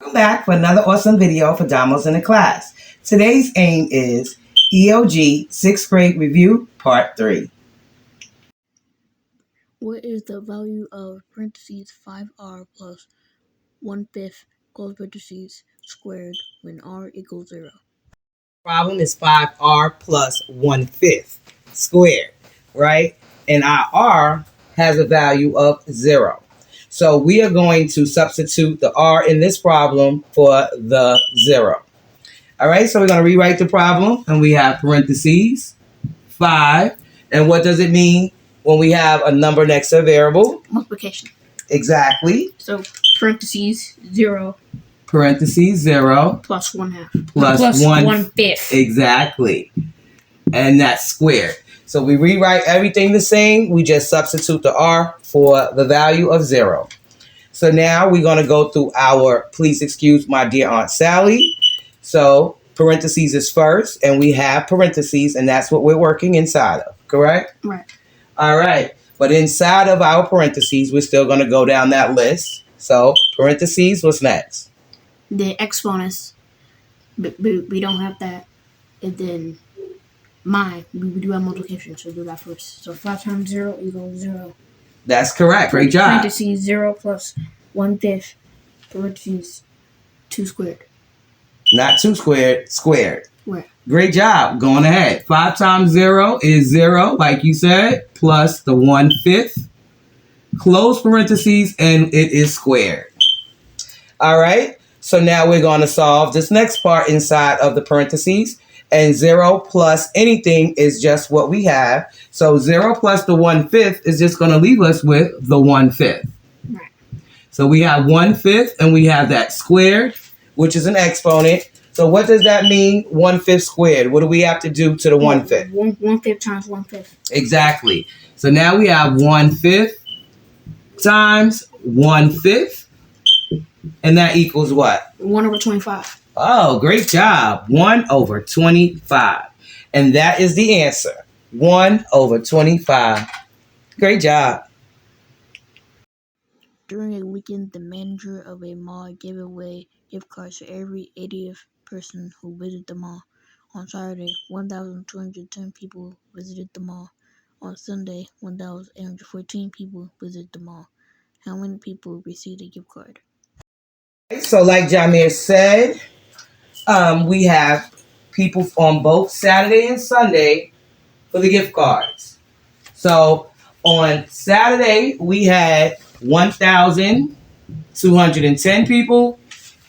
Welcome back for another awesome video for Damos in the class. Today's aim is EOG 6th grade review part 3. What is the value of parentheses 5r plus 1/5 close parentheses squared when r equals 0? Problem is 5r plus 1/5 squared, right? And our r has a value of 0. So we are going to substitute the r in this problem for the 0. All right, so we're going to rewrite the problem, and we have parentheses 5. And what does it mean when we have a number next to a variable? Multiplication. Exactly. So parentheses 0 Parentheses 0 plus 1/2 plus 1/5. Exactly. And that's squared. So we rewrite everything the same. We just substitute the r for the value of 0. So now we're going to go through our please excuse my dear Aunt Sally. So parentheses is first, and we have parentheses, and that's what we're working inside of, correct? Right. All right. But inside of our parentheses, we're still going to go down that list. So parentheses, what's next? The exponents, but we don't have that. And then we do have multiplication, so do that first. So 5 times 0 equals 0. That's correct. Great job. Parentheses 0 plus 1/5 parentheses 2 squared. Not 2 squared, squared. Right. Great job. Going ahead. 5 times 0 is 0, like you said, plus the 1/5. Close parentheses, and it is squared. All right. So now we're going to solve this next part inside of the parentheses. And 0 plus anything is just what we have. So 0 plus the 1/5 is just going to leave us with the 1/5. Right. So we have 1/5, and we have that squared, which is an exponent. So what does that mean, 1/5 squared? What do we have to do to the 1/5? 1/5 times 1/5. Exactly. So now we have 1/5 times 1/5. And that equals what? 1/25. Oh, great job. 1/25. And that is the answer. 1/25. Great job. During a weekend, the manager of a mall gave away gift cards to every 80th person who visited the mall. On Saturday, 1,210 people visited the mall. On Sunday, 1,814 people visited the mall. How many people received a gift card? So like Jamir said, we have people on both Saturday and Sunday for the gift cards. So on Saturday, we had 1,210 people.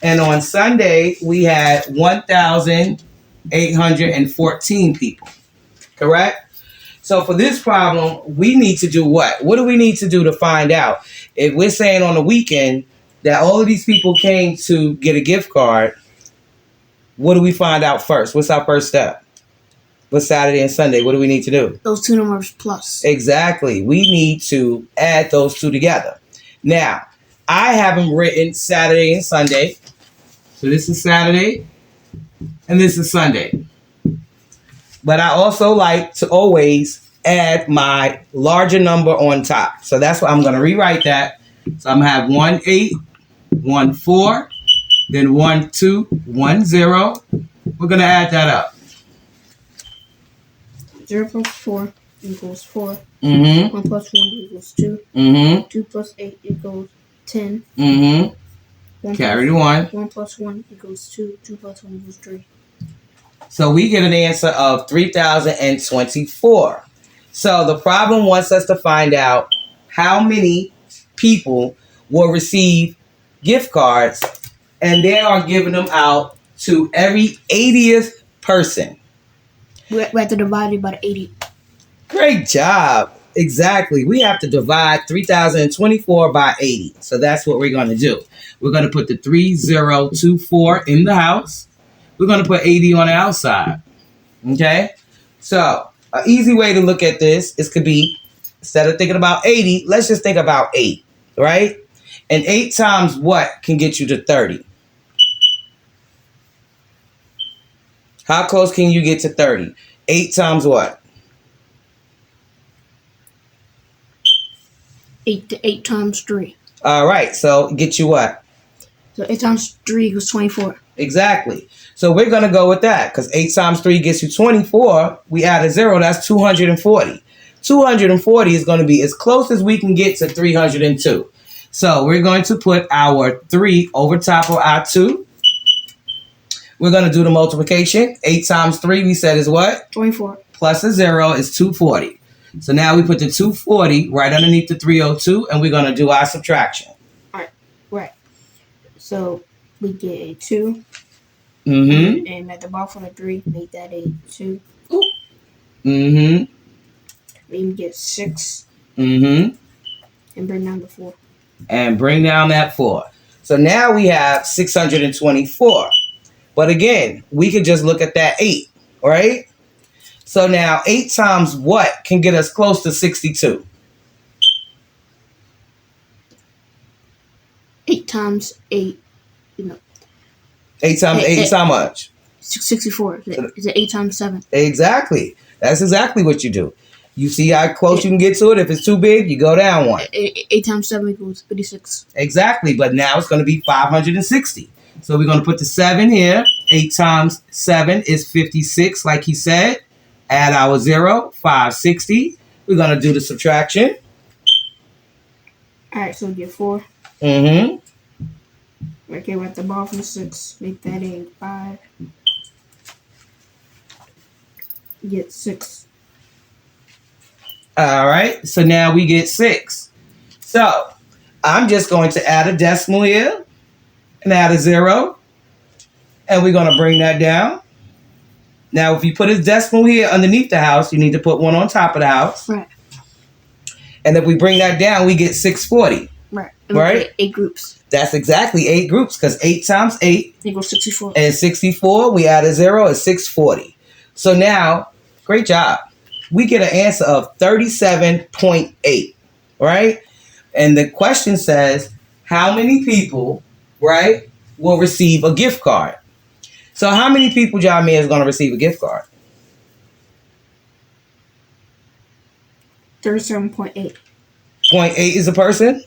And on Sunday, we had 1,814 people. Correct? So for this problem, we need to do what? What do we need to do to find out? If we're saying on the weekend that all of these people came to get a gift card, what do we find out first? What's our first step? What's Saturday and Sunday? What do we need to do? Those two numbers plus. Exactly. We need to add those two together. Now, I have them written Saturday and Sunday. So this is Saturday and this is Sunday. But I also like to always add my larger number on top. So that's why I'm going to rewrite that. So I'm going to have 1814, then 1210. We're going to add that up. 0 plus 4 equals 4. Mm-hmm. 1 plus 1 equals 2. Mm-hmm. 2 plus 8 equals 10. Mm-hmm. Carry the 1. 1 plus 1 equals 2. 2 plus 1 equals 3. So we get an answer of 3,024. So the problem wants us to find out how many people will receive gift cards, and they are giving them out to every 80th person. We have to divide it by 80. Great job. Exactly. We have to divide 3,024 by 80. So that's what we're going to do. We're going to put the 3024 in the house. We're going to put 80 on the outside. Okay? So an easy way to look at this could be, instead of thinking about 80, let's just think about 8. Right? And 8 times what can get you to 30? How close can you get to 30? 8 times what? 8 times 3. All right. So get you what? So 8 times 3 equals 24. Exactly. So we're going to go with that because 8 times 3 gets you 24. We add a 0. That's 240. 240 is going to be as close as we can get to 302. So we're going to put our 3 over top of our 2. We're going to do the multiplication. 8 times 3 we said is what? 24. Plus a 0 is 240. So now we put the 240 right underneath the 302 and we're going to do our subtraction. Right. So we get a 2. Mm-hmm. And at the bottom of 3, make that a 2. Mm-hmm. We get 6. Mm-hmm. And bring down the 4. And bring down that 4. So now we have 624. But again, we could just look at that 8, right? So now 8 times what can get us close to 62? 8 times 8. 8 times 8 is how much? 64. Is it 8 times 7? Exactly. That's exactly what you do. You see how close you can get to it? If it's too big, you go down 1. 8 times 7 equals 56. Exactly. But now it's going to be 560. So we're going to put the 7 here. 8 times 7 is 56, like he said. Add our 0, 560. We're going to do the subtraction. All right, so we get 4. Mm-hmm. Okay, we're at the bottom of 6. Make that a 5. Get 6. All right. So now we get 6. So I'm just going to add a decimal here and add a 0. And we're going to bring that down. Now, if you put a decimal here underneath the house, you need to put one on top of the house. Right. And if we bring that down, we get 640. Right. And right? 8 groups. That's exactly 8 groups because 8 times 8 equals 64. And 64, we add a 0, is 640. So now, great job. We get an answer of 37.8, right? And the question says, how many people, right, will receive a gift card? So how many people, John Mayer, is going to receive a gift card? 37.8. 0.8 is a person?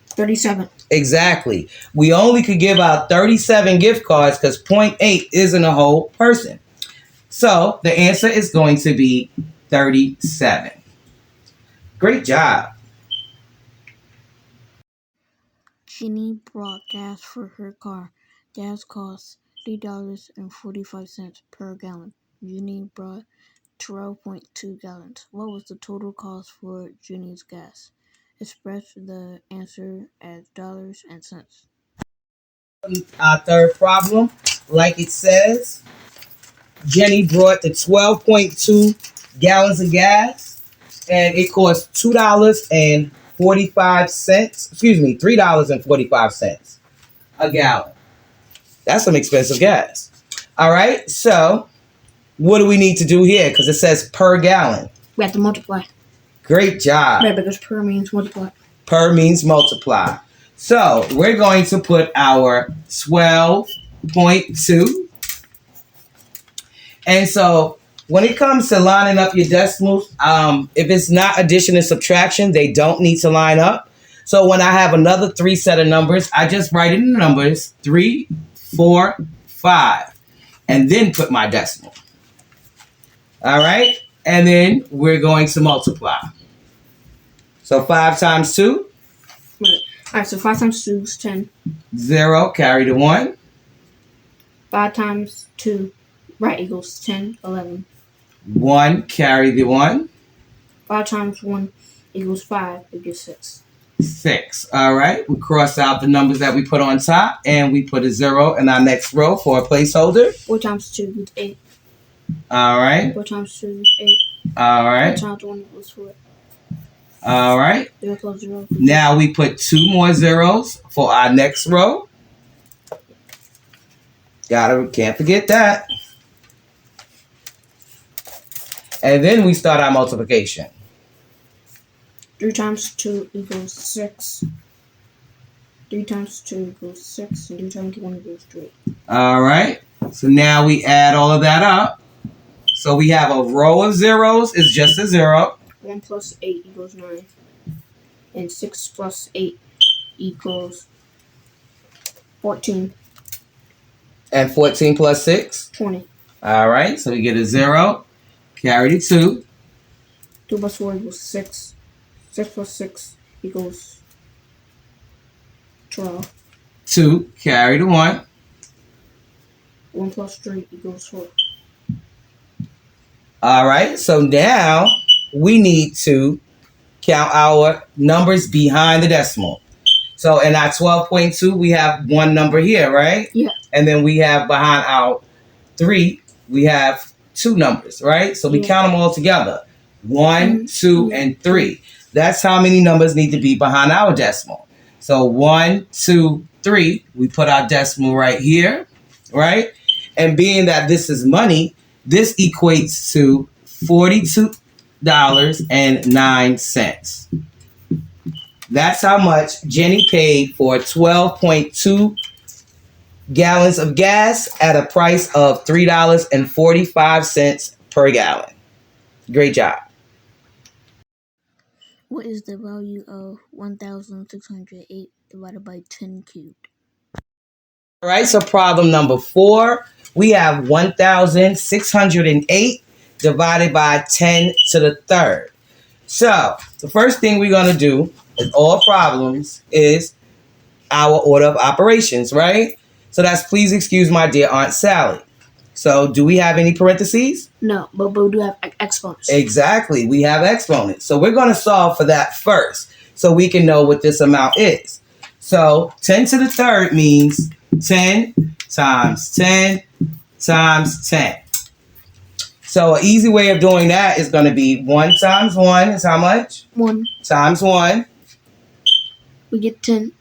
37. Exactly. We only could give out 37 gift cards because 0.8 isn't a whole person. So the answer is going to be 37. Great job. Jenny brought gas for her car. Gas costs $3.45 per gallon. Jenny brought 12.2 gallons. What was the total cost for Jenny's gas? Express the answer as dollars and cents. Our third problem, like it says, Jenny brought the 12.2 gallons of gas, and it cost $2.45. Excuse me, $3.45 a gallon. That's some expensive gas. All right, so what do we need to do here? Because it says per gallon. We have to multiply. Great job. Right, because per means multiply. Per means multiply. So we're going to put our 12.2. And so when it comes to lining up your decimals, if it's not addition and subtraction, they don't need to line up. So when I have another 3 set of numbers, I just write in the numbers 3, 4, 5, and then put my decimal. All right. And then we're going to multiply. So 5 times 2. Right. All right, so 5 times 2 is 10. 0, carry the 1. 5 times 2, right, equals 10, 11. 1, carry the 1. 5 times 1 equals 5, it gives 6. 6. All right. We cross out the numbers that we put on top, and we put a 0 in our next row for a placeholder. 4 times 2 equals 8. All right. 4 times 2 equals 8. All right. 4 times 1 equals 4. All right. 0 plus 0. Now we put 2 more zeros for our next row. Can't forget that. And then we start our multiplication. 3 times 2 equals 6. 3 times 2 equals 6. And 3 times 1 equals 3. All right. So now we add all of that up. So we have a row of zeros is just a 0. 1 plus 8 equals 9. And 6 plus 8 equals 14. And 14 plus 6? 20. All right, so we get a 0. Carry the 2. 2 plus 4 equals 6. 6 plus 6 equals 12. 2. Carry the 1. 1 plus 3 equals 4. All right, so now we need to count our numbers behind the decimal. So in our 12.2, we have one number here, right? Yeah. And then we have behind our 3, we have 2 numbers, right? So we count them all together. 1, 2, and 3. That's how many numbers need to be behind our decimal. So 1, 2, 3, we put our decimal right here, right? And being that this is money, this equates to $42.09. That's how much Jenny paid for 12.2 gallons of gas at a price of $3.45 per gallon. Great job. What is the value of 1,608 divided by 10 cubed? All right, so problem number 4, we have 1,608 divided by 10 to the third. So the first thing we're going to do in all problems is our order of operations, right? So that's please excuse my dear Aunt Sally. So do we have any parentheses? No, but we do have exponents. Exactly, we have exponents. So we're going to solve for that first so we can know what this amount is. So 10 to the third means 10 times 10 times 10. So an easy way of doing that is going to be 1 times 1 is how much? 1. Times 1. We get 10.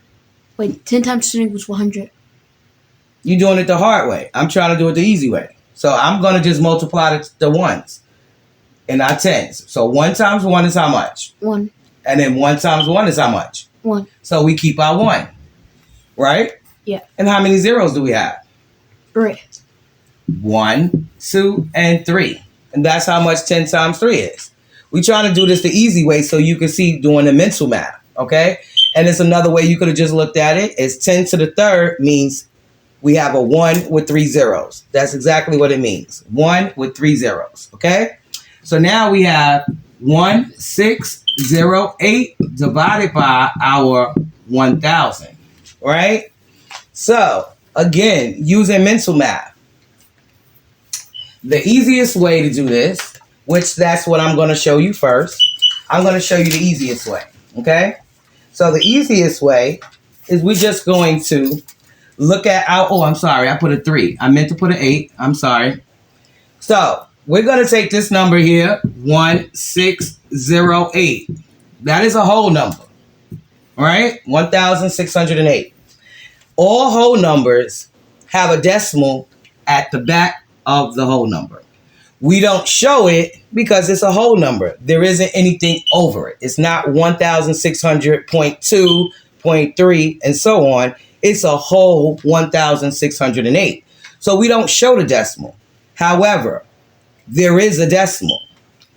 Wait, 10 times 10 equals 100. You're doing it the hard way. I'm trying to do it the easy way. So I'm going to just multiply the ones and our tens. So 1 times 1 is how much? 1. And then 1 times 1 is how much? 1. So we keep our 1, right? Yeah. And how many zeros do we have? 3. 1, 2, and 3. And that's how much 10 times 3 is. We're trying to do this the easy way so you can see doing the mental math, okay? And it's another way you could have just looked at it. It's 10 to the third means we have a 1 with 3 zeros. That's exactly what it means. 1 with 3 zeros, okay? So now we have 1,608 divided by our 1,000, right? So, again, using mental math. The easiest way to do this, which that's what I'm going to show you first. I'm going to show you the easiest way, okay? So the easiest way is we're just going to look at our, oh, I'm sorry, I put a 3. I meant to put an 8. I'm sorry. So we're going to take this number here, 1,608. That is a whole number, right? 1,608. All whole numbers have a decimal at the back of the whole number. We don't show it because it's a whole number. There isn't anything over it. It's not 1,600.2, 0.3, and so on. It's a whole 1,608. So we don't show the decimal. However, there is a decimal.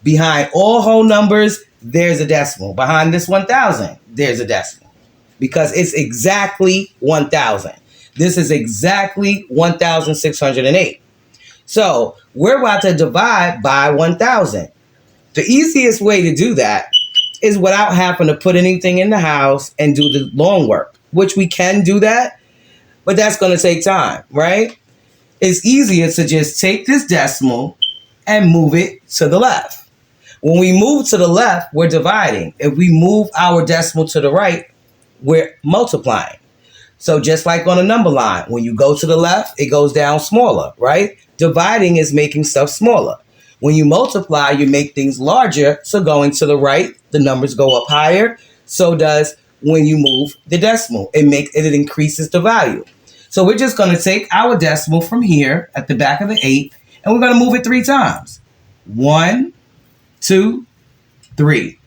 Behind all whole numbers, there's a decimal. Behind this 1,000, there's a decimal. Because it's exactly 1,000. This is exactly 1,608. So we're about to divide by 1,000. The easiest way to do that is without having to put anything in the house and do the long work, which we can do that, but that's going to take time, right? It's easier to just take this decimal and move it to the left. When we move to the left, we're dividing. If we move our decimal to the right, we're multiplying. So just like on a number line, when you go to the left, it goes down smaller, right? Dividing is making stuff smaller. When you multiply, you make things larger. So going to the right, the numbers go up higher. So does when you move the decimal. It increases the value. So we're just going to take our decimal from here at the back of the 8, and we're going to move it 3 times. 1, 2, 3.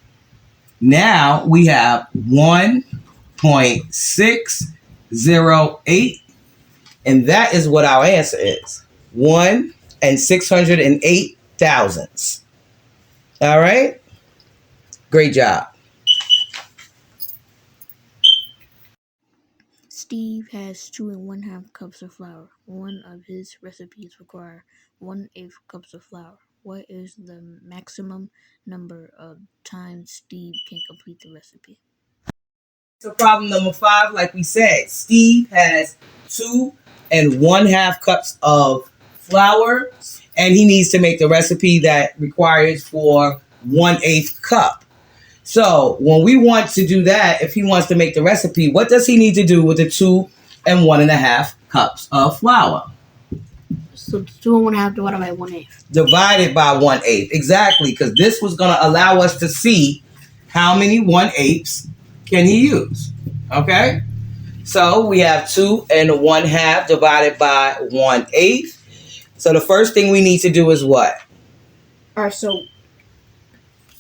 Now we have 1.608, and that is what our answer is. 1 and 608 thousandths. All right? Great job. Steve has 2 1/2 cups of flour. One of his recipes require 1/8 cups of flour. What is the maximum number of times Steve can complete the recipe? So problem number 5, like we said, Steve has 2 1/2 cups of flour, and he needs to make the recipe that requires for 1/8 cup. So when we want to do that, if he wants to make the recipe, what does he need to do with the 2 1/2 cups of flour? So 2 1/2 divided by 1/8. Divided by 1/8. Exactly, because this was going to allow us to see how many 1/8 can he use. Okay? So we have 2 1/2 divided by 1/8. So the first thing we need to do is what? All right, so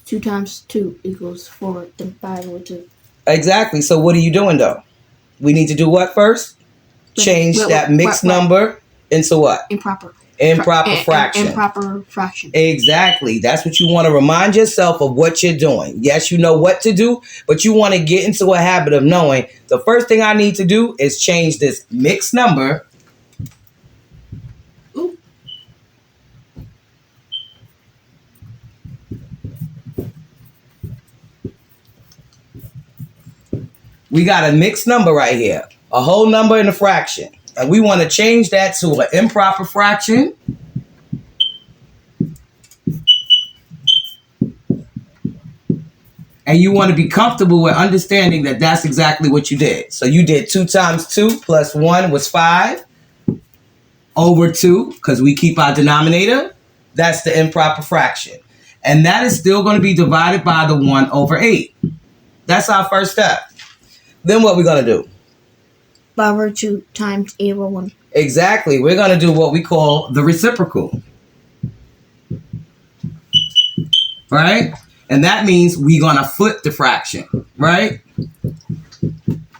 2 times 2 equals 4, then 5 over 2. Exactly. So what are you doing though? We need to do what first? Change that mixed number into what? Improper Fraction. Improper fraction. Exactly. That's what you want to remind yourself of what you're doing. Yes, you know what to do, but you want to get into a habit of knowing the first thing I need to do is change this mixed number. Ooh. We got a mixed number right here, a whole number and a fraction. And we want to change that to an improper fraction. And you want to be comfortable with understanding that that's exactly what you did. So you did 2 times 2 plus 1 was 5 over 2, because we keep our denominator. That's the improper fraction. And that is still going to be divided by the 1/8. That's our first step. Then what we're going to do? 5 over 2 times 8 over 1. Exactly. We're going to do what we call the reciprocal. Right? And that means we're going to flip the fraction. Right?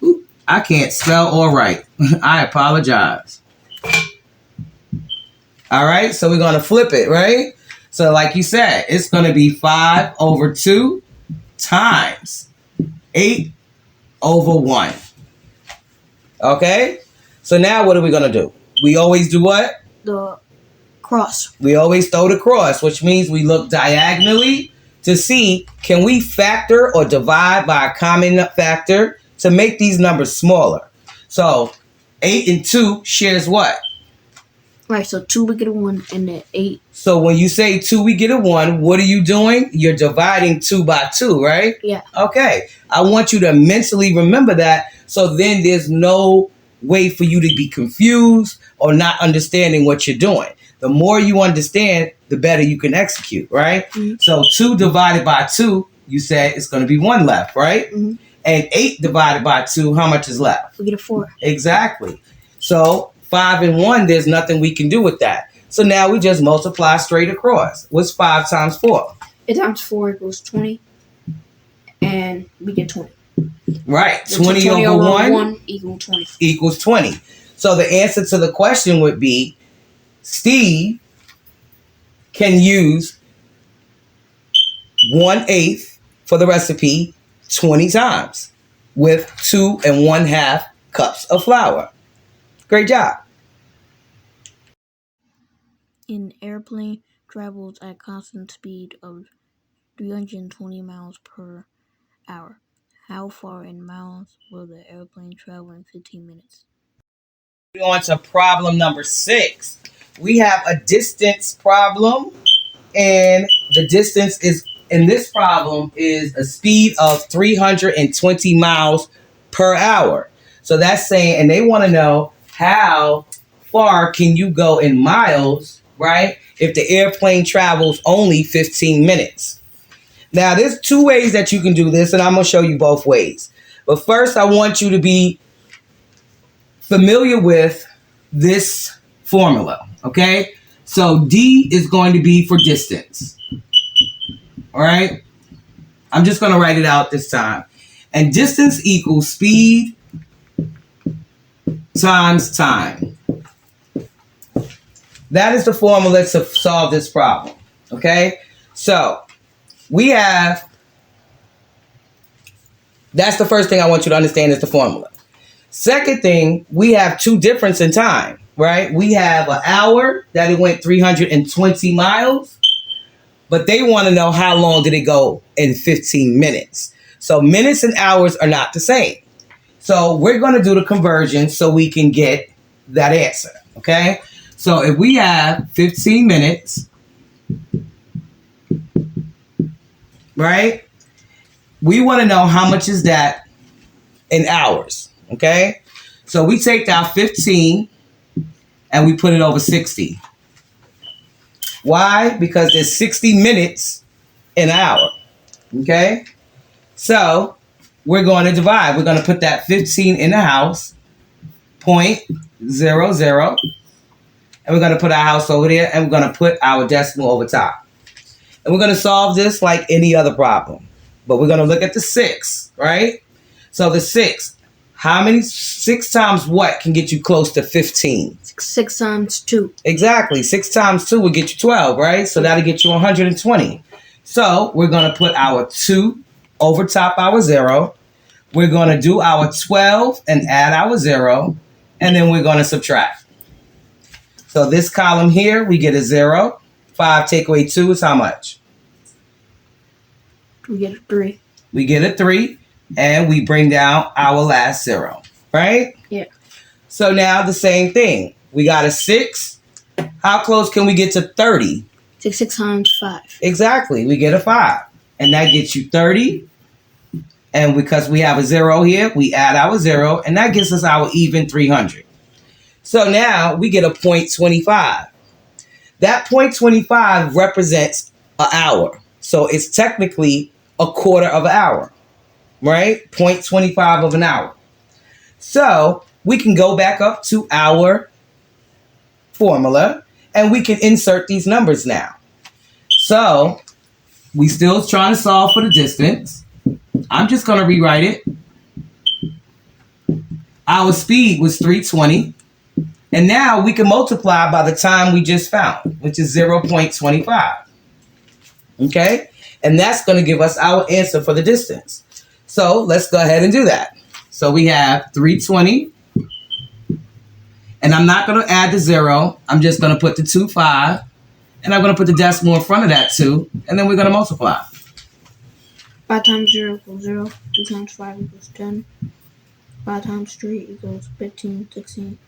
Ooh, I can't spell or write. I apologize. All right? So we're going to flip it, right? So like you said, it's going to be 5 over 2 times 8 over 1. Okay? So now what are we going to do? We always do what? The cross. We always throw the cross, which means we look diagonally to see, can we factor or divide by a common factor to make these numbers smaller? So 8 and 2 shares what? Right, so 2 we get a 1 and then 8. So when you say 2 we get a 1, what are you doing? You're dividing 2 by 2, right? Yeah. Okay. I want you to mentally remember that, so then there's no way for you to be confused or not understanding what you're doing. The more you understand, the better you can execute, right? Mm-hmm. So 2 divided by 2, you said it's going to be 1 left, right? Mm-hmm. And 8 divided by 2, how much is left? We get a 4. Exactly. So 5 and 1, there's nothing we can do with that. So now we just multiply straight across. What's 5 times 4? 8 times 4 equals 20. And we get 20. Right. 20 over 1 equals 20. Equals 20. So the answer to the question would be, Steve can use 1/8 for the recipe 20 times with 2 1/2 cups of flour. Great job. An airplane travels at constant speed of 320 miles per hour. How far in miles will the airplane travel in 15 minutes? On to problem number 6. We have a distance problem, and the distance is in this problem is a speed of 320 miles per hour. So that's saying, and they want to know how far can you go in miles, right? If the airplane travels only 15 minutes. Now, there's 2 ways that you can do this, and I'm going to show you both ways. But first, I want you to be familiar with this formula, okay? So D is going to be for distance, all right? I'm just going to write it out this time. And distance equals speed times time. That is the formula to solve this problem, okay? So we have, that's the first thing I want you to understand is the formula. Second thing, we have two difference in time, right? We have an hour that it went 320 miles, but they want to know how long did it go in 15 minutes. So minutes and hours are not the same. So we're going to do the conversion so we can get that answer, okay? So if we have 15 minutes, right? We want to know how much is that in hours, okay? So we take out 15 and we put it over 60. Why? Because there's 60 minutes in an hour, okay? So we're going to divide. We're going to put that 15 in the house, 0.00, and we're going to put our house over there, and we're going to put our decimal over top. And we're going to solve this like any other problem. But we're going to look at the 6, right? So the 6, how many 6 times what can get you close to 15? 6 times 2. Exactly. 6 times 2 will get you 12, right? So that'll get you 120. So we're going to put our 2 over top our 0. We're going to do our 12 and add our 0. And then we're going to subtract. So this column here, we get a 0. 5 take away 2 is how much? We get a 3. We get a 3. And we bring down our last 0. Right? Yeah. So now the same thing. We got a 6. How close can we get to 30? 6 times 5. Exactly. We get a 5. And that gets you 30. And because we have a 0 here, we add our 0. And that gives us our even 300. So now we get a 0.25. That 0.25 represents an hour. So it's technically a quarter of an hour. Right? 0.25 of an hour. So we can go back up to our formula and we can insert these numbers now. So we still trying to solve for the distance. I'm just going to rewrite it. Our speed was 320. And now we can multiply by the time we just found, which is 0.25. Okay? And that's going to give us our answer for the distance. So let's go ahead and do that. So we have 320. And I'm not going to add the 0. I'm just going to put the 25. And I'm going to put the decimal in front of that 2. And then we're going to multiply. 5 times 0 equals 0. 2 times 5 equals 10. 5 times 3 equals 15, 16.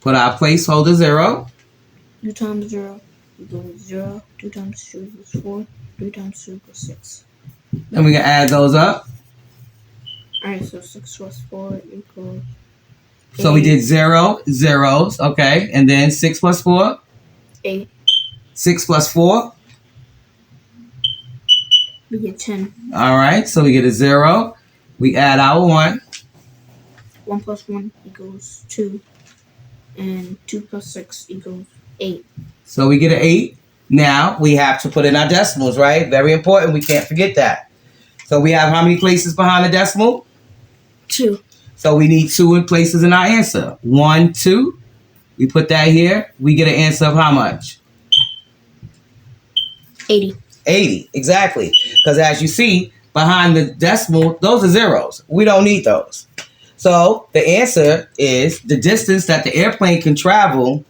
Put our placeholder 0. 2 times 0 equals 0. 2 times 2 equals 4. 3 times 2 equals 6. Then we can add those up. Alright, so 6 plus 4 equals 8. So we did 0, zeros. Okay. And then 6 plus 4? 8. 6 plus 4? We get 10. All right. So we get a 0. We add our 1. 1 plus 1 equals 2. And 2 plus 6 equals 8. So we get an 8. Now we have to put in our decimals, right? Very important. We can't forget that. So we have how many places behind the decimal? 2. So we need 2 places in our answer. 1, 2. We put that here. We get an answer of how much? 80. 80. Exactly. Because as you see, behind the decimal, those are zeros. We don't need those. So the answer is the distance that the airplane can travel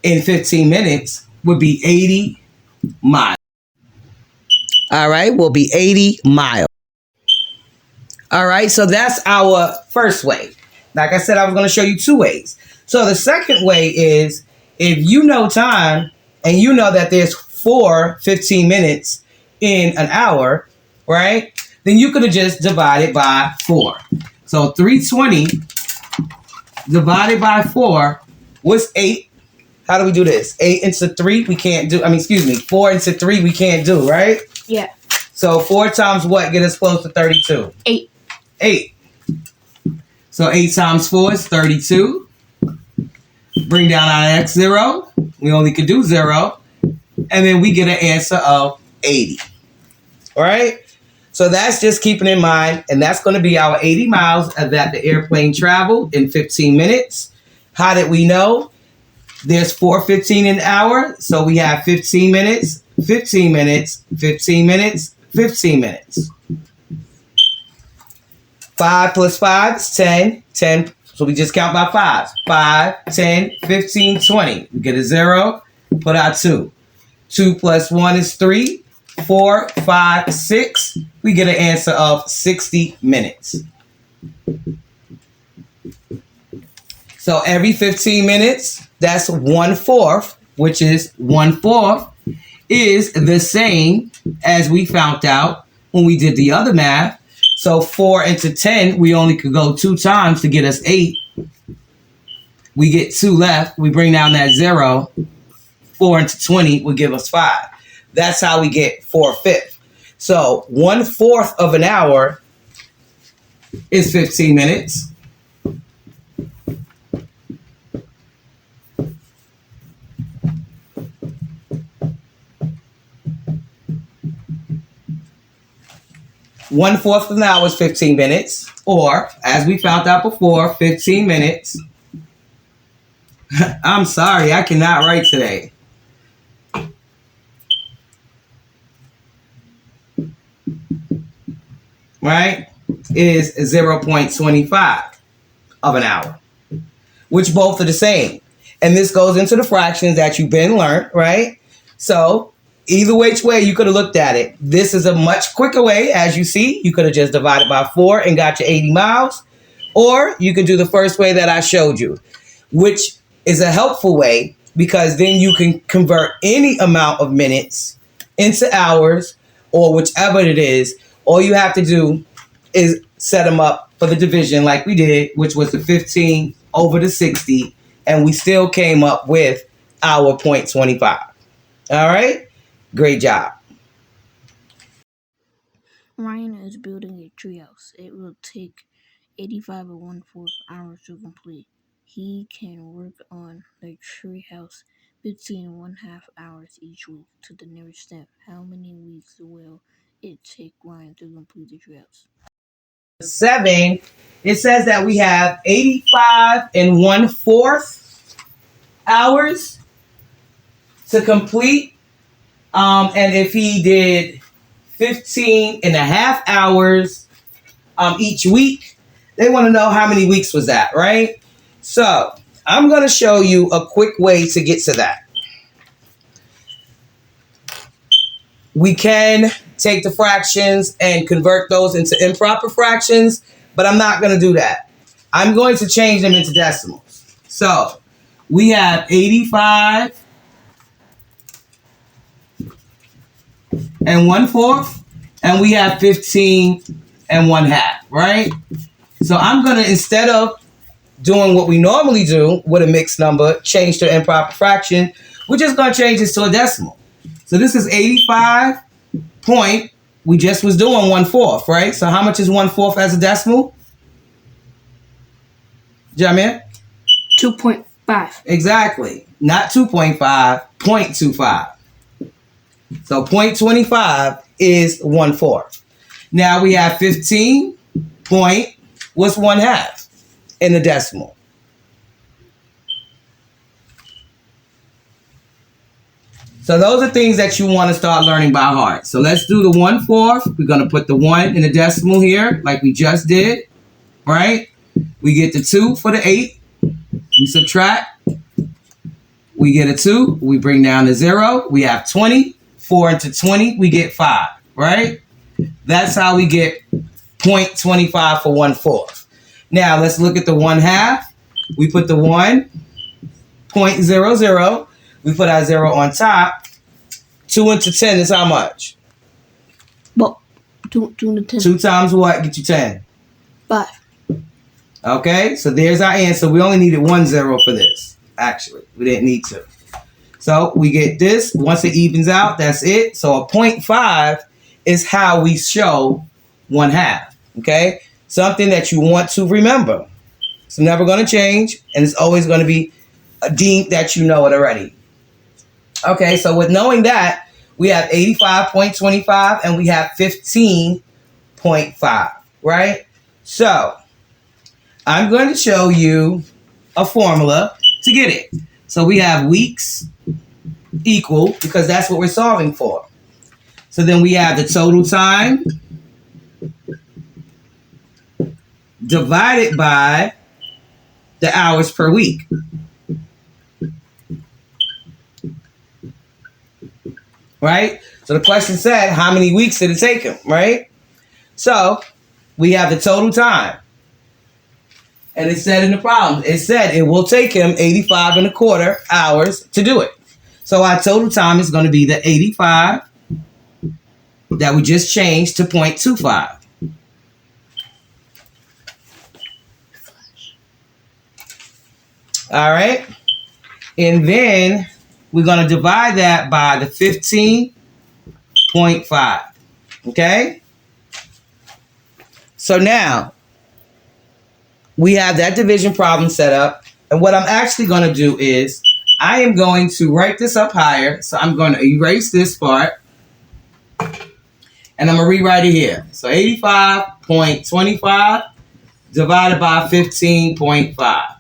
in 15 minutes would be 80 miles. All right, will be 80 miles. All right, so that's our first way. Like I said, I was going to show you 2 ways. So the second way is if you know time and you know that there's 4 15 minutes in an hour, right? Then you could have just divided by 4. So 320 divided by 4 was 8. How do we do this? 8 into 3 we can't do. 4 into 3 we can't do, right? Yeah. So 4 times what get us close to 32? 8. 8. So 8 times 4 is 32. Bring down our next 0. We only could do 0. And then we get an answer of 80. All right? So that's just keeping in mind. And that's going to be our 80 miles that the airplane traveled in 15 minutes. How did we know? There's 4:15 an hour. So we have 15 minutes, 15 minutes, 15 minutes, 15 minutes. 5 plus 5 is 10. 10, so we just count by 5s. 5, 10, 15, 20. We get a 0, put our 2. 2 plus 1 is 3. 4, 5, 6. We get an answer of 60 minutes. So every 15 minutes, that's 1/4, which is 1/4 is the same as we found out when we did the other math. So 4 into 10, we only could go 2 times to get us 8. We get 2 left. We bring down that 0. 4 into 20 would give us 5. That's how we get 4/5. So 1/4 of an hour is 15 minutes. One-fourth of an hour is 15 minutes, or as we found out before, 15 minutes. I'm sorry, I cannot write today. Right? Is 0.25 of an hour, which both are the same. And this goes into the fractions that you've been learned, right? So either which way you could have looked at it. This is a much quicker way, as you see. You could have just divided by 4 and got your 80 miles. Or you could do the first way that I showed you, which is a helpful way because then you can convert any amount of minutes into hours or whichever it is. All you have to do is set them up for the division like we did, which was the 15 over the 60. And we still came up with our 0.25. All right? Great job. Ryan is building a treehouse. It will take 85 and 1/4 hours to complete. He can work on the treehouse 15 and 1/2 hours each week to the nearest step. How many weeks will it take Ryan to complete the treehouse? 7, it says that we have 85 and 1/4 hours to complete. And if he did 15 and a half hours each week, they want to know how many weeks was that, right? So I'm going to show you a quick way to get to that. We can take the fractions and convert those into improper fractions, but I'm not going to do that. I'm going to change them into decimals. So we have 85 and 1/4, and we have 15 and 1/2, right? So I'm going to, instead of doing what we normally do with a mixed number, change to improper fraction, we're just going to change this to a decimal. So this is 85 point, we just was doing 1/4, right? So how much is 1/4 as a decimal? Jamir? 2.5. Exactly. Not 2.5, 0.25. So 0.25 is 1/4. Now we have 15 point, what's 1/2 in the decimal? So those are things that you want to start learning by heart. So let's do the 1/4. We're going to put the 1 in the decimal here like we just did, right? We get the 2 for the 8. We subtract. We get a 2. We bring down the 0. We have 20. 4 into 20, we get 5, right? That's how we get 0.25 for 1/4. Now let's look at the 1/2. We put the 1, 0.00. We put our 0 on top. 2 into 10 is how much? Well, 2 into 10. 2 times what? Get you 10. 5. Okay, so there's our answer. We only needed 1 0 for this. Actually, we didn't need to. So we get this. Once it evens out, that's it. So a 0.5 is how we show 1/2. Okay, something that you want to remember. It's never going to change, and it's always going to be deemed that you know it already. Okay, so with knowing that, we have 85.25 and we have 15.5, right? So I'm going to show you a formula to get it. So we have weeks equal, because that's what we're solving for. So then we have the total time divided by the hours per week. Right? So the question said, how many weeks did it take him? Right? So we have the total time. And it said in the problem, it said it will take him 85 and a quarter hours to do it. So our total time is going to be the 85 that we just changed to 0.25. All right. And then we're going to divide that by the 15.5. Okay. So now we have that division problem set up. And what I'm actually going to do is I am going to write this up higher. So I'm going to erase this part. And I'm going to rewrite it here. So 85.25 divided by 15.5.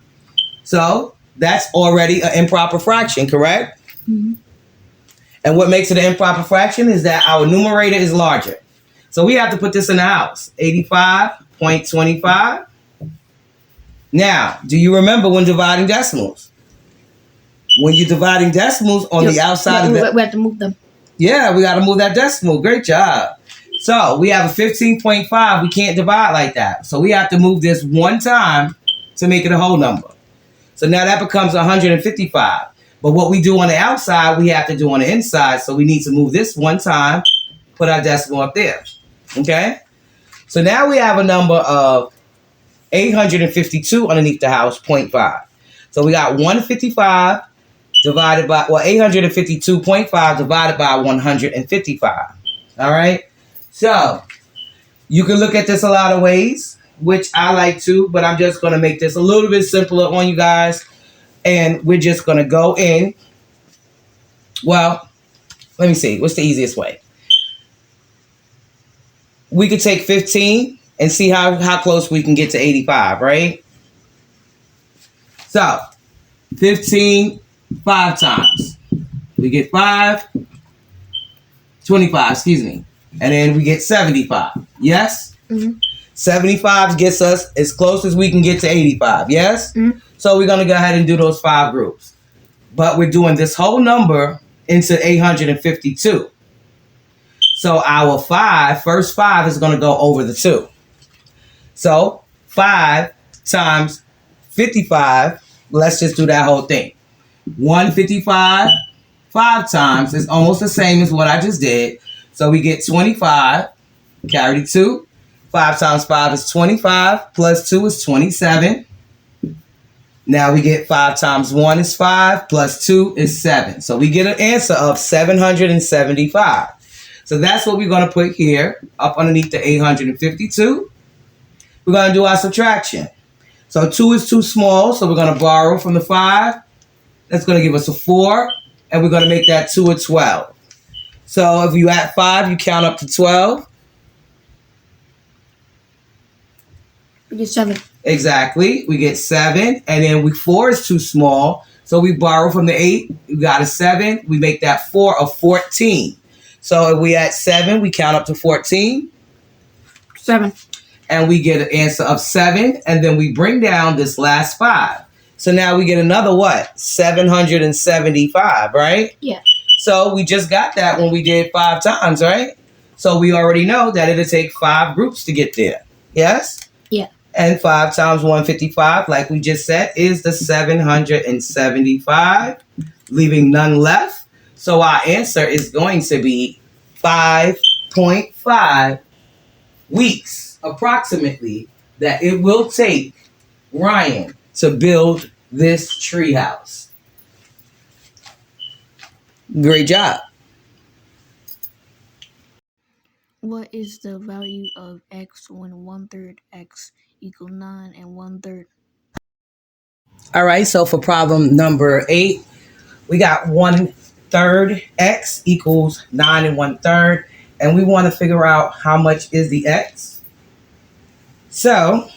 So that's already an improper fraction, correct? Mm-hmm. And what makes it an improper fraction is that our numerator is larger. So we have to put this in the house. 85.25. Now, do you remember when dividing decimals? When you're dividing decimals on the outside of the... We have to move them. Yeah, we got to move that decimal. Great job. So we have a 15.5. We can't divide like that. So we have to move this one time to make it a whole number. So now that becomes 155. But what we do on the outside, we have to do on the inside. So we need to move this one time, put our decimal up there. Okay? So now we have a number of 852 underneath the house, 0.5. So we got 155 divided by, 852.5 divided by 155. All right? So you can look at this a lot of ways, which I like to, but I'm just going to make this a little bit simpler on you guys. And we're just going to go in. Well, let me see. What's the easiest way? We could take 15 and see how close we can get to 85, right? So 15 5 times. We get 5, 25, excuse me. And then we get 75. Yes? Mm-hmm. 75 gets us as close as we can get to 85. Yes? Mm-hmm. So we're going to go ahead and do those 5 groups. But we're doing this whole number into 852. So our first 5 is going to go over the 2. So 5 times 55, let's just do that whole thing. 155 5 times is almost the same as what I just did. So we get 25, carry the 2. 5 times 5 is 25, plus 2 is 27. Now we get 5 times 1 is 5, plus 2 is 7. So we get an answer of 775. So that's what we're going to put here, up underneath the 852. We're going to do our subtraction. So 2 is too small, so we're going to borrow from the 5. That's going to give us a 4, and we're going to make that 2 a 12. So if you add 5, you count up to 12. We get 7. Exactly. We get 7, and then 4 is too small, so we borrow from the 8. We got a 7. We make that 4 a 14. So if we add 7, we count up to 14. 7. And we get an answer of 7, and then we bring down this last 5. So now we get another what? 775, right? Yeah. So we just got that when we did 5 times, right? So we already know that it'll take 5 groups to get there. Yes? Yeah. And 5 times 155, like we just said, is the 775, leaving none left. So our answer is going to be 5.5 weeks, approximately, that it will take Ryan to build this treehouse. Great job. What is the value of x when 1/3 x equals 9 and 1/3? All right, so for problem number 8, we got 1/3 x equals 9 and 1/3, and we want to figure out how much is the x. So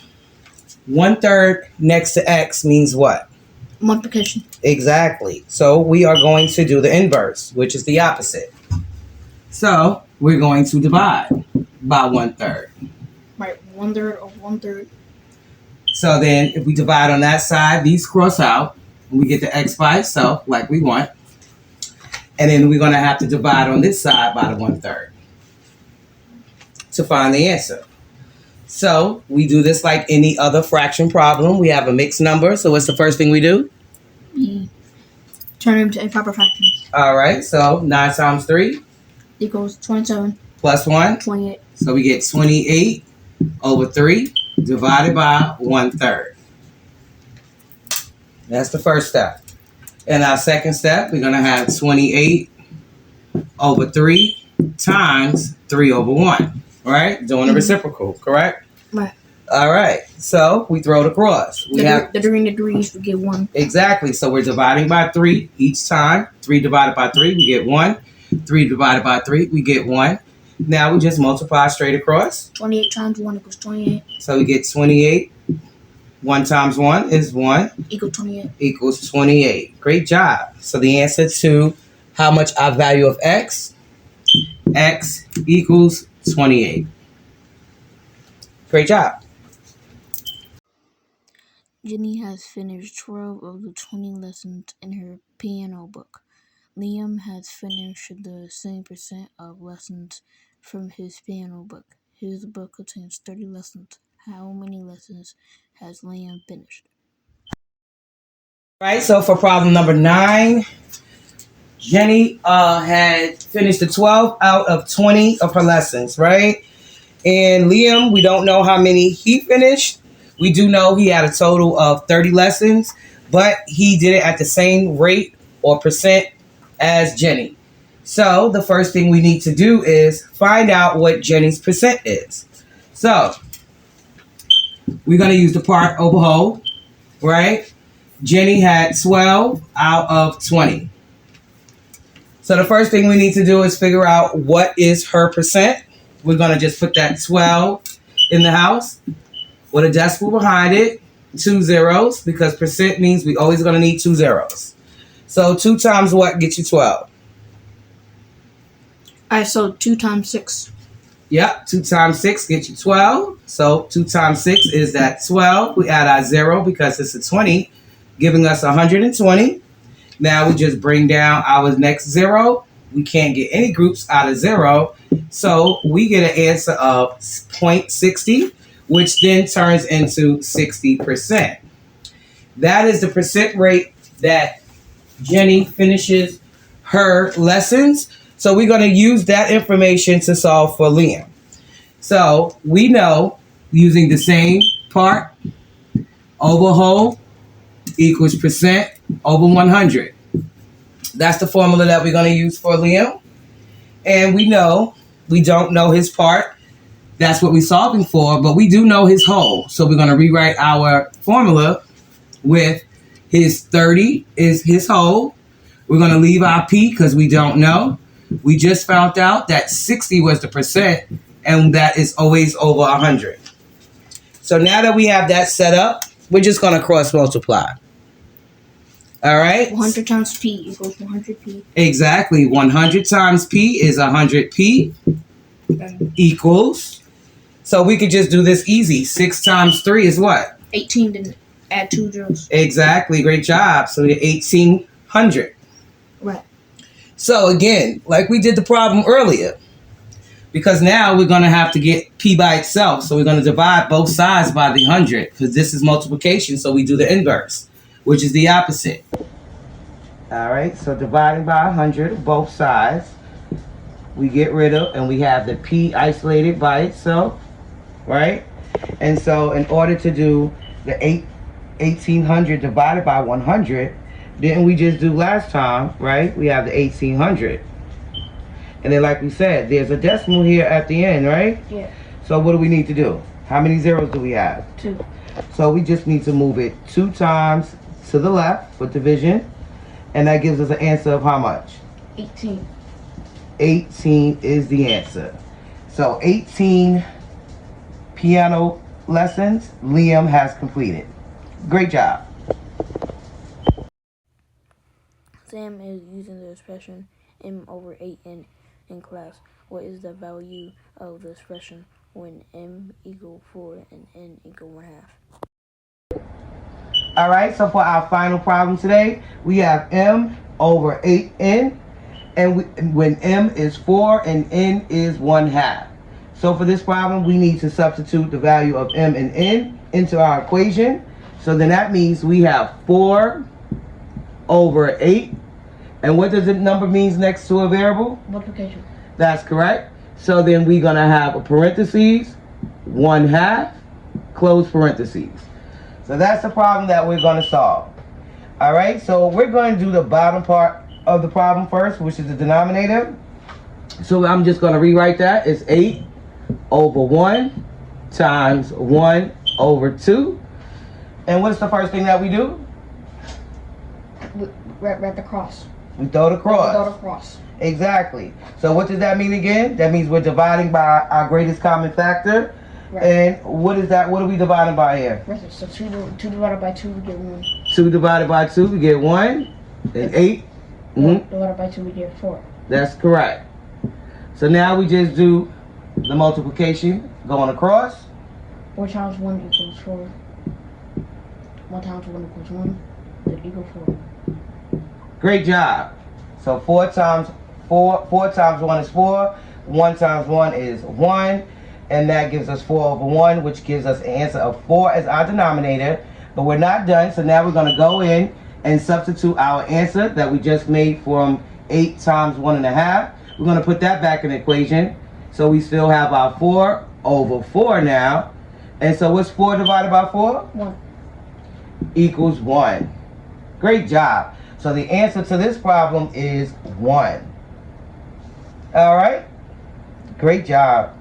1/3 next to x means what? Multiplication. Exactly. So we are going to do the inverse, which is the opposite. So we're going to divide by 1/3. Right. 1/3 of 1/3 So then if we divide on that side, these cross out, and we get the x by itself like we want. And then we're going to have to divide on this side by the 1/3 to find the answer. So we do this like any other fraction problem. We have a mixed number. So what's the first thing we do? Turn them into improper fractions. All right. So 9 times 3 Equals 27. plus 1. 28. So we get 28 over 3 divided by 1/3. That's the first step. In our second step, we're going to have 28 over 3 times 3 over 1. Right? Doing a reciprocal, correct? Right. All right. So we throw it across. The during the degrees, we get 1. Exactly. So we're dividing by 3 each time. 3 divided by 3, we get 1. 3 divided by 3, we get 1. Now we just multiply straight across. 28 times 1 equals 28. So we get 28. 1 times 1 is 1. Equals 28. Equals 28. Great job. So the answer to how much our value of x equals 28. Great job. Jenny has finished 12 of the 20 lessons in her piano book. Liam has finished the same percent of lessons from his piano book. His book contains 30 lessons. How many lessons has Liam finished? Right, so for problem number 9, Jenny had finished the 12 out of 20 of her lessons, right? And Liam, we don't know how many he finished. We do know he had a total of 30 lessons, but he did it at the same rate or percent as Jenny. So the first thing we need to do is find out what Jenny's percent is. So we're going to use the part over whole, right? Jenny had 12 out of 20. So the first thing we need to do is figure out what is her percent. We're going to just put that 12 in the house with a decimal behind it, 2 zeros, because percent means we always going to need 2 zeros. So 2 times what gets you 12? All right, so 2 times 6. Yep, 2 times 6 gets you 12. So 2 times 6 is that 12. We add our 0 because it's a 20, giving us 120. Now we just bring down our next 0. We can't get any groups out of 0. So we get an answer of 0.60, which then turns into 60%. That is the percent rate that Jenny finishes her lessons. So we're going to use that information to solve for Liam. So we know using the same part over whole equals percent over 100. That's the formula that we're going to use for Liam. And we know we don't know his part. That's what we're solving for, but we do know his whole. So we're going to rewrite our formula with his 30 is his whole. We're going to leave our P because we don't know. We just found out that 60 was the percent, and that is always over 100. So now that we have that set up, we're just going to cross multiply. All right? 100 times P equals 100P. Exactly. 100 times P is 100P equals. So we could just do this easy. 6 times 3 is what? 18, then add 2 zeros. Exactly. Great job. So we get 1,800. Right. So again, like we did the problem earlier, because now we're going to have to get P by itself. So we're going to divide both sides by the 100 because this is multiplication. So we do the inverse, which is the opposite. All right. So dividing by 100 both sides, we get rid of, and we have the P isolated by itself, right? And so in order to do the 1,800 divided by 100, didn't we just do last time, right? We have the 1,800. And then like we said, there's a decimal here at the end, right? Yeah. So what do we need to do? How many zeros do we have? 2. So we just need to move it 2 times to the left for division. And that gives us an answer of how much? 18. 18 is the answer. So 18 piano lessons Liam has completed. Great job. Sam is using the expression m over 8n in class. What is the value of the expression when m equals 4 and n equals 1/2? All right, so for our final problem today, we have m over 8n, and when m is 4 and n is 1/2. So for this problem, we need to substitute the value of m and n into our equation. So then that means we have 4 over 8. And what does the number means next to a variable? Multiplication. That's correct. So then we're going to have a parentheses, 1/2, close parentheses. So that's the problem that we're going to solve. All right, so we're going to do the bottom part of the problem first, which is the denominator. So I'm just going to rewrite that. It's 8 over 1 times 1 over 2. And what's the first thing that we do? Write the cross. We throw the cross. Throw the cross. Exactly. So what does that mean again? That means we're dividing by our greatest common factor. Right. And what is that? What are we dividing by here? Right. So 2 divided by 2, we get 1. 2 divided by 2, we get 1. And 8. Divided by 2, we get 4. That's correct. So now we just do the multiplication going across. 4 times 1 equals 4. 1 times 1 equals 1. That equals 4. Great job. So 4 times 1 is 4. 1 times 1 is 1. And that gives us 4 over 1, which gives us an answer of 4 as our denominator. But we're not done, so now we're going to go in and substitute our answer that we just made from 8 times 1.5. We're going to put that back in the equation. So we still have our 4 over 4 now. And so what's 4 divided by 4? 1. Equals 1. Great job. So the answer to this problem is 1. All right? Great job.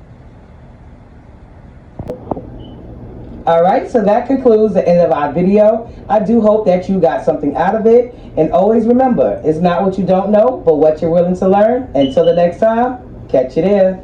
All right, so that concludes the end of our video. I do hope that you got something out of it. And always remember, it's not what you don't know, but what you're willing to learn. Until the next time, catch you there.